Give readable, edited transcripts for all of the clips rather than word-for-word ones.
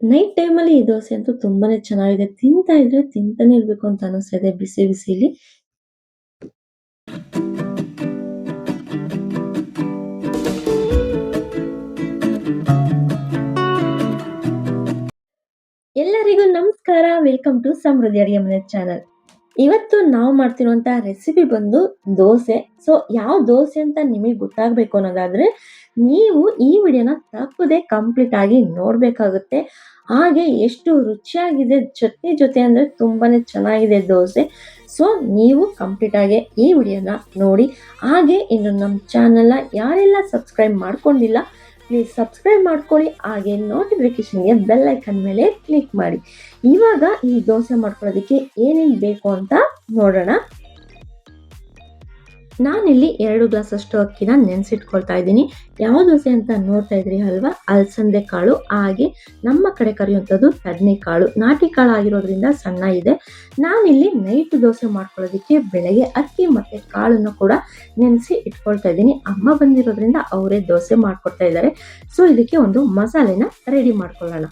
Night ಟೈಮಲ್ಲಿ ಈ ದೋಸೆ ಅಂತೂ ತುಂಬಾನೇ ಚೆನ್ನಾಗಿದೆ. ತಿಂತಾ ಇದ್ರೆ ತಿಂತಾನೆ ಇರ್ಬೇಕು ಅಂತ ಅನಿಸ್ತಾ ಇದೆ ಬಿಸಿ ಬಿಸಿಲಿ. ಎಲ್ಲರಿಗೂ ನಮಸ್ಕಾರ. ವೆಲ್ಕಮ್ ಟು ಸಮೃದ್ಧಿ ಅಡಿಗೆ ಮನೆ ಚಾನಲ್. ಇವತ್ತು ನಾವು ಮಾಡ್ತಿರುವಂತ ರೆಸಿಪಿ ಬಂದು ದೋಸೆ. ಸೊ ಯಾವ ದೋಸೆ ಅಂತ ನಿಮಗೆ ಗೊತ್ತಾಗಬೇಕು ಅನ್ನೋದಾದ್ರೆ ನೀವು ಈ ವಿಡಿಯೋನ ತಪ್ಪದೆ ಕಂಪ್ಲೀಟ್ ಆಗಿ ನೋಡ್ಬೇಕಾಗುತ್ತೆ. ಹಾಗೆ ಎಷ್ಟು ರುಚಿಯಾಗಿದೆ ಚಟ್ನಿ ಜೊತೆ ಅಂದ್ರೆ ತುಂಬಾನೇ ಚೆನ್ನಾಗಿದೆ ದೋಸೆ. ಸೊ ನೀವು ಕಂಪ್ಲೀಟ್ ಆಗಿ ಈ ವಿಡಿಯೋನ ನೋಡಿ. ಹಾಗೆ ಇನ್ನು ನಮ್ಮ ಚಾನಲ್ನ ಯಾರೆಲ್ಲ ಸಬ್ಸ್ಕ್ರೈಬ್ ಮಾಡ್ಕೊಂಡಿಲ್ಲ ಪ್ಲೀಸ್ ಸಬ್ಸ್ಕ್ರೈಬ್ ಮಾಡ್ಕೊಳ್ಳಿ. ಹಾಗೆ ನೋಟಿಫಿಕೇಶನ್ಗೆ ಬೆಲ್ ಐಕನ್ ಮೇಲೆ ಕ್ಲಿಕ್ ಮಾಡಿ. ಇವಾಗ ಈ ದೋಸೆ ಮಾಡ್ಕೊಳ್ಳೋದಕ್ಕೆ ಏನೇನು ಬೇಕು ಅಂತ ನೋಡೋಣ. ನಾನಿಲ್ಲಿ 2 ಗ್ಲಾಸ್ ಅಷ್ಟು ಅಕ್ಕಿನ ನೆನೆಸಿಟ್ಕೊಳ್ತಾ ಇದ್ದೀನಿ. ಯಾವ ದೋಸೆ ಅಂತ ನೋಡ್ತಾ ಇದ್ರಿ ಅಲ್ವಾ, ಅಲಸಂದೆ ಕಾಳು. ಹಾಗೆ ನಮ್ಮ ಕಡೆ ಕರೆಯುವಂಥದ್ದು ತಡ್ನೆಕಾಳು. ನಾಟಿ ಕಾಳು ಆಗಿರೋದ್ರಿಂದ ಸಣ್ಣ ಇದೆ. ನಾನಿಲ್ಲಿ ನೈಟ್ ದೋಸೆ ಮಾಡ್ಕೊಳ್ಳೋದಕ್ಕೆ ಬೆಳಗ್ಗೆ ಅಕ್ಕಿ ಮತ್ತೆ ಕಾಳನ್ನು ಕೂಡ ನೆನೆಸಿ ಇಟ್ಕೊಳ್ತಾ ಇದ್ದೀನಿ. ಅಮ್ಮ ಬಂದಿರೋದ್ರಿಂದ ಅವರೇ ದೋಸೆ ಮಾಡ್ಕೊಡ್ತಾ ಇದ್ದಾರೆ. ಸೊ ಇದಕ್ಕೆ ಒಂದು ಮಸಾಲೆನ ರೆಡಿ ಮಾಡ್ಕೊಳ್ಳೋಣ.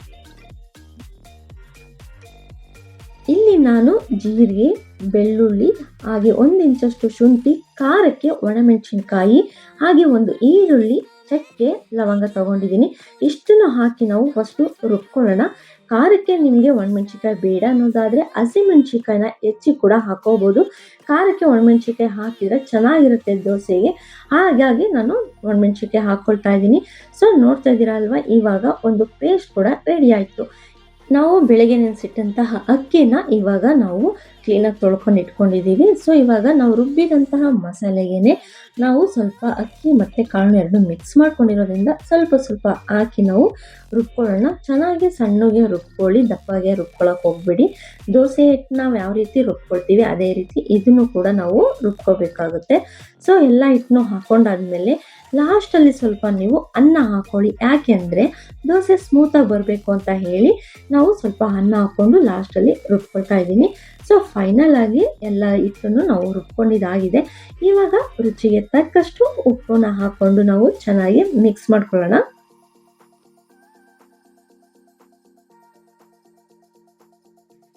ಇಲ್ಲಿ ನಾನು ಜೀರಿಗೆ, ಬೆಳ್ಳುಳ್ಳಿ, ಹಾಗೆ 1 ಇಂಚಷ್ಟು ಶುಂಠಿ, ಖಾರಕ್ಕೆ ಒಣಮೆಣಸಿನಕಾಯಿ, ಹಾಗೆ ಒಂದು ಈರುಳ್ಳಿ, ಚಕ್ಕೆ, ಲವಂಗ ತಗೊಂಡಿದ್ದೀನಿ. ಇಷ್ಟನ್ನು ಹಾಕಿ ನಾವು ಫಸ್ಟು ರುಬ್ಕೊಳ್ಳೋಣ. ಖಾರಕ್ಕೆ ನಿಮಗೆ ಒಣಮೆಣಸಿನಕಾಯಿ ಬೇಡ ಅನ್ನೋದಾದರೆ ಹಸಿಮೆಣಸಿನಕಾಯಿನ ಹೆಚ್ಚಿ ಕೂಡ ಹಾಕೋಬೋದು. ಖಾರಕ್ಕೆ ಒಣಮೆಣಸಿನಕಾಯಿ ಹಾಕಿದರೆ ಚೆನ್ನಾಗಿರುತ್ತೆ ದೋಸೆಗೆ. ಹಾಗಾಗಿ ನಾನು ಒಣಮೆಣಸಿನಕಾಯಿ ಹಾಕ್ಕೊಳ್ತಾ ಇದ್ದೀನಿ. ಸೊ ನೋಡ್ತಾ ಇದ್ದೀರಾ ಅಲ್ವಾ, ಇವಾಗ ಒಂದು ಪೇಸ್ಟ್ ಕೂಡ ರೆಡಿ ಆಯಿತು. ನಾವು ಬೆಳಗ್ಗೆ ನೆನೆಸಿಟ್ಟಂತಹ ಅಕ್ಕಿನ ಇವಾಗ ನಾವು ಕ್ಲೀನಾಗಿ ತೊಳ್ಕೊಂಡು ಇಟ್ಕೊಂಡಿದ್ದೀವಿ. ಸೊ ಇವಾಗ ನಾವು ರುಬ್ಬಿದಂತಹ ಮಸಾಲೆಗೇನೆ ನಾವು ಸ್ವಲ್ಪ ಅಕ್ಕಿ ಮತ್ತು ಕಾಳನ್ನ ಎರಡು ಮಿಕ್ಸ್ ಮಾಡ್ಕೊಂಡಿರೋದ್ರಿಂದ ಸ್ವಲ್ಪ ಸ್ವಲ್ಪ ಹಾಕಿ ನಾವು ರುಬ್ಕೊಳ್ಳೋಣ. ಚೆನ್ನಾಗಿ ಸಣ್ಣಗೆ ರುಬ್ಕೊಳ್ಳಿ, ದಪ್ಪಗೆ ರುಬ್ಕೊಳ್ಳೋಕೆ ಹೋಗ್ಬೇಡಿ. ದೋಸೆ ಹಿಟ್ಟು ನಾವು ಯಾವ ರೀತಿ ರುಬ್ಕೊಳ್ತೀವಿ ಅದೇ ರೀತಿ ಇದನ್ನು ಕೂಡ ನಾವು ರುಬ್ಕೋಬೇಕಾಗುತ್ತೆ. ಸೊ ಎಲ್ಲ ಹಿಟ್ಟನ್ನು ಹಾಕೊಂಡಾದ್ಮೇಲೆ ಲಾಸ್ಟಲ್ಲಿ ಸ್ವಲ್ಪ ನೀವು ಅನ್ನ ಹಾಕೊಳ್ಳಿ. ಯಾಕೆ ಅಂದರೆ ದೋಸೆ ಸ್ಮೂತಾಗಿ ಬರಬೇಕು ಅಂತ ಹೇಳಿ ನಾವು ಸ್ವಲ್ಪ ಅನ್ನ ಹಾಕ್ಕೊಂಡು ಲಾಸ್ಟಲ್ಲಿ ರುಬ್ಕೊಳ್ತಾ ಇದ್ದೀನಿ. ಸೊ ಫೈನಲ್ ಆಗಿ ಎಲ್ಲ ಹಿಟ್ಟನ್ನು ನಾವು ರುಬ್ಕೊಂಡಿದ್ದಾಗಿದೆ. ಇವಾಗ ರುಚಿಗೆ ತಕ್ಕಷ್ಟು ಉಪ್ಪನ್ನ ಹಾಕ್ಕೊಂಡು ನಾವು ಚೆನ್ನಾಗಿ ಮಿಕ್ಸ್ ಮಾಡ್ಕೊಳ್ಳೋಣ.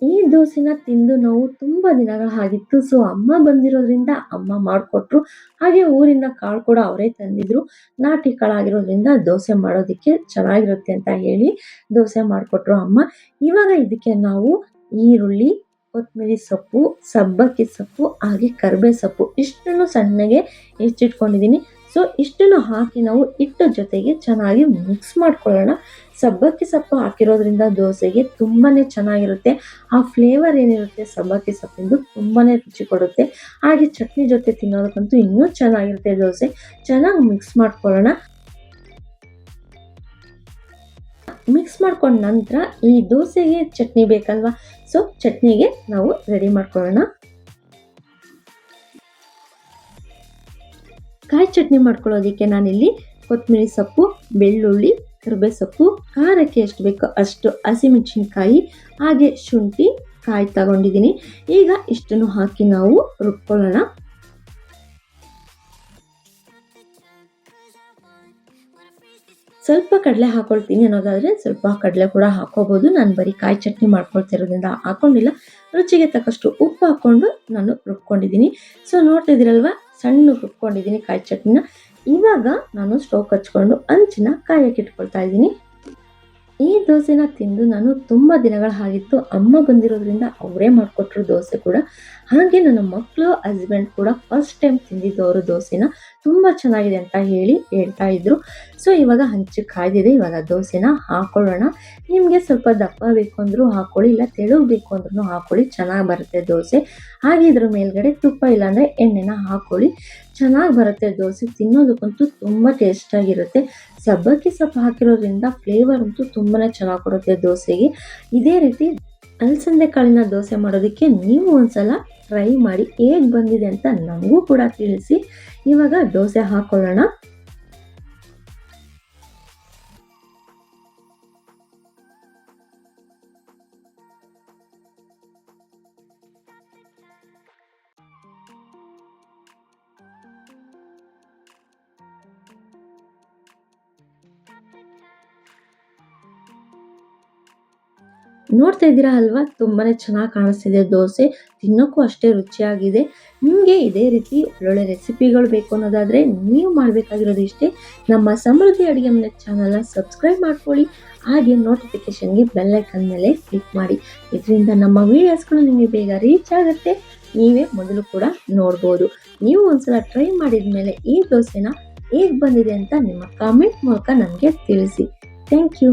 ಈ ದೋಸೆನ ತಿಂದು ನಾವು ತುಂಬ ದಿನಗಳಾಗಿತ್ತು. ಸೊ ಅಮ್ಮ ಬಂದಿರೋದ್ರಿಂದ ಅಮ್ಮ ಮಾಡಿಕೊಟ್ರು. ಹಾಗೆ ಊರಿಂದ ಕಾಳು ಕೂಡ ಅವರೇ ತಂದಿದ್ರು. ನಾಟಿ ಕಾಳಾಗಿರೋದ್ರಿಂದ ದೋಸೆ ಮಾಡೋದಕ್ಕೆ ಚೆನ್ನಾಗಿರುತ್ತೆ ಅಂತ ಹೇಳಿ ದೋಸೆ ಮಾಡಿಕೊಟ್ರು ಅಮ್ಮ. ಇವಾಗ ಇದಕ್ಕೆ ನಾವು ಈರುಳ್ಳಿ, ಕೊತ್ತಂಬರಿ ಸೊಪ್ಪು, ಸಬ್ಬಕ್ಕಿ ಸೊಪ್ಪು, ಹಾಗೆ ಕರಿಬೇವು ಸೊಪ್ಪು ಇಷ್ಟನ್ನು ಸಣ್ಣಗೆ ಹೆಚ್ಚಿಟ್ಕೊಂಡಿದ್ದೀನಿ. ಸೊ ಇಷ್ಟನ್ನು ಹಾಕಿ ನಾವು ಹಿಟ್ಟು ಜೊತೆಗೆ ಚೆನ್ನಾಗಿ ಮಿಕ್ಸ್ ಮಾಡ್ಕೊಳ್ಳೋಣ. ಸಬ್ಬಕ್ಕಿ ಸೊಪ್ಪು ಹಾಕಿರೋದ್ರಿಂದ ದೋಸೆಗೆ ತುಂಬಾ ಚೆನ್ನಾಗಿರುತ್ತೆ. ಆ ಫ್ಲೇವರ್ ಏನಿರುತ್ತೆ ಸಬ್ಬಕ್ಕಿ ಸೊಪ್ಪಿಂದು ತುಂಬಾ ರುಚಿ ಕೊಡುತ್ತೆ. ಹಾಗೆ ಚಟ್ನಿ ಜೊತೆ ತಿನ್ನೋದಕ್ಕಂತೂ ಇನ್ನೂ ಚೆನ್ನಾಗಿರುತ್ತೆ ದೋಸೆ. ಚೆನ್ನಾಗಿ ಮಿಕ್ಸ್ ಮಾಡ್ಕೊಳ್ಳೋಣ. ಮಿಕ್ಸ್ ಮಾಡ್ಕೊಂಡ ನಂತರ ಈ ದೋಸೆಗೆ ಚಟ್ನಿ ಬೇಕಲ್ವಾ, ಸೊ ಚಟ್ನಿಗೆ ನಾವು ರೆಡಿ ಮಾಡ್ಕೊಳ್ಳೋಣ. ಕಾಯಿ ಚಟ್ನಿ ಮಾಡ್ಕೊಳ್ಳೋದಕ್ಕೆ ನಾನಿಲ್ಲಿ ಕೊತ್ತಂಬರಿ ಸೊಪ್ಪು, ಬೆಳ್ಳುಳ್ಳಿ, ಕರಿಬೇವು ಸೊಪ್ಪು, ಖಾರಕ್ಕೆ ಎಷ್ಟು ಬೇಕೋ ಅಷ್ಟು ಹಸಿಮೆಣಸಿನಕಾಯಿ, ಹಾಗೆ ಶುಂಠಿ, ಕಾಯಿ ತಗೊಂಡಿದ್ದೀನಿ. ಈಗ ಇಷ್ಟನ್ನು ಹಾಕಿ ನಾವು ರುಬ್ಕೊಳ್ಳೋಣ. ಸ್ವಲ್ಪ ಕಡಲೆ ಹಾಕೊಳ್ತೀನಿ ಅನ್ನೋದಾದರೆ ಸ್ವಲ್ಪ ಕಡಲೆ ಕೂಡ ಹಾಕೋಬೋದು. ನಾನು ಬರೀ ಕಾಯಿ ಚಟ್ನಿ ಮಾಡ್ಕೊಳ್ತಿರೋದ್ರಿಂದ ಹಾಕೊಂಡಿಲ್ಲ. ರುಚಿಗೆ ತಕ್ಕಷ್ಟು ಉಪ್ಪು ಹಾಕ್ಕೊಂಡು ನಾನು ರುಬ್ಕೊಂಡಿದ್ದೀನಿ. ಸೊ ನೋಡ್ತಾ ಇದ್ದೀರಲ್ವ, ಸಣ್ಣ ರುಬ್ಕೊಂಡಿದ್ದೀನಿ ಕಾಯಿ ಚಟ್ನಿನ. ಇವಾಗ ನಾನು ಸ್ಟವ್ ಹಚ್ಕೊಂಡು ಹಂಚಿನ ಕಾಯಕ್ಕೆ ಇಟ್ಕೊಳ್ತಾ ಇದ್ದೀನಿ. ಈ ದೋಸೆನ ತಿಂದು ನಾನು ತುಂಬ ದಿನಗಳಾಗಿತ್ತು. ಅಮ್ಮ ಬಂದಿರೋದ್ರಿಂದ ಅವರೇ ಮಾಡಿಕೊಟ್ರು ದೋಸೆ ಕೂಡ. ಹಾಗೆ ನನ್ನ ಮಕ್ಕಳು, ಹಸ್ಬೆಂಡ್ ಕೂಡ ಫಸ್ಟ್ ಟೈಮ್ ತಿಂದಿದ್ದವರು ದೋಸೆನ. ತುಂಬ ಚೆನ್ನಾಗಿದೆ ಅಂತ ಹೇಳಿ ಹೇಳ್ತಾ ಇದ್ರು. ಸೊ ಇವಾಗ ಹಂಚಿಗೆ ಕಾಯ್ದಿದೆ. ಇವಾಗ ದೋಸೆನ ಹಾಕೊಳ್ಳೋಣ. ನಿಮಗೆ ಸ್ವಲ್ಪ ದಪ್ಪ ಬೇಕು ಅಂದರೂ ಹಾಕ್ಕೊಳ್ಳಿ, ಇಲ್ಲ ತೆಳು ಬೇಕು ಅಂದ್ರೂ ಹಾಕ್ಕೊಳ್ಳಿ, ಚೆನ್ನಾಗಿ ಬರುತ್ತೆ ದೋಸೆ. ಹಾಗೆ ಇದ್ರ ಮೇಲ್ಗಡೆ ತುಪ್ಪ ಇಲ್ಲಾಂದರೆ ಎಣ್ಣೆನ ಹಾಕ್ಕೊಳ್ಳಿ, ಚೆನ್ನಾಗಿ ಬರುತ್ತೆ ದೋಸೆ. ತಿನ್ನೋದಕ್ಕಂತೂ ತುಂಬ ಟೇಸ್ಟಾಗಿರುತ್ತೆ. ಸಬ್ಬಕ್ಕಿ ಸೊಪ್ಪು ಹಾಕಿರೋದ್ರಿಂದ ಫ್ಲೇವರ್ ಅಂತೂ ತುಂಬಾ ಚೆನ್ನಾಗಿ ಕೊಡುತ್ತೆ ದೋಸೆಗೆ. ಇದೇ ರೀತಿ ಅಲಸಂದೆ ಕಾಳಿನ ದೋಸೆ ಮಾಡೋದಕ್ಕೆ ನೀವು ಒಂದ್ಸಲ ಟ್ರೈ ಮಾಡಿ, ಹೇಗೆ ಬಂದಿದೆ ಅಂತ ನಮಗೂ ಕೂಡ ತಿಳಿಸಿ. ಇವಾಗ ದೋಸೆ ಹಾಕೊಳ್ಳೋಣ. ನೋಡ್ತಾ ಇದ್ದೀರಾ ಅಲ್ವಾ ತುಂಬಾನೇ ಚೆನ್ನಾಗಿ ಕಾಣಿಸ್ತಿದೆ ದೋಸೆ, ತಿನ್ನೋಕ್ಕೂ ಅಷ್ಟೇ ರುಚಿಯಾಗಿದೆ. ನಿಮಗೆ ಇದೇ ರೀತಿ ಒಳ್ಳೊಳ್ಳೆ ರೆಸಿಪಿಗಳು ಬೇಕು ಅನ್ನೋದಾದರೆ ನೀವು ಮಾಡಬೇಕಾಗಿರೋದು ಇಷ್ಟೇ, ನಮ್ಮ ಸಮೃದ್ಧಿ ಅಡುಗೆ ಮನೆ ಚಾನಲ್ನ ಸಬ್ಸ್ಕ್ರೈಬ್ ಮಾಡ್ಕೊಳ್ಳಿ. ಹಾಗೆ ನೋಟಿಫಿಕೇಷನ್ಗೆ ಬೆಲ್ ಐಕನ್ ಮೇಲೆ ಕ್ಲಿಕ್ ಮಾಡಿ. ಇದರಿಂದ ನಮ್ಮ ವೀಡಿಯೋಸ್ಗಳು ನಿಮಗೆ ಬೇಗ ರೀಚ್ ಆಗುತ್ತೆ, ನೀವೇ ಮೊದಲು ಕೂಡ ನೋಡ್ಬೋದು. ನೀವು ಒಂದ್ಸಲ ಟ್ರೈ ಮಾಡಿದ ಮೇಲೆ ಈ ದೋಸೆನ ಹೇಗೆ ಬಂದಿದೆ ಅಂತ ನಿಮ್ಮ ಕಾಮೆಂಟ್ ಮೂಲಕ ನನಗೆ ತಿಳಿಸಿ. Thank you.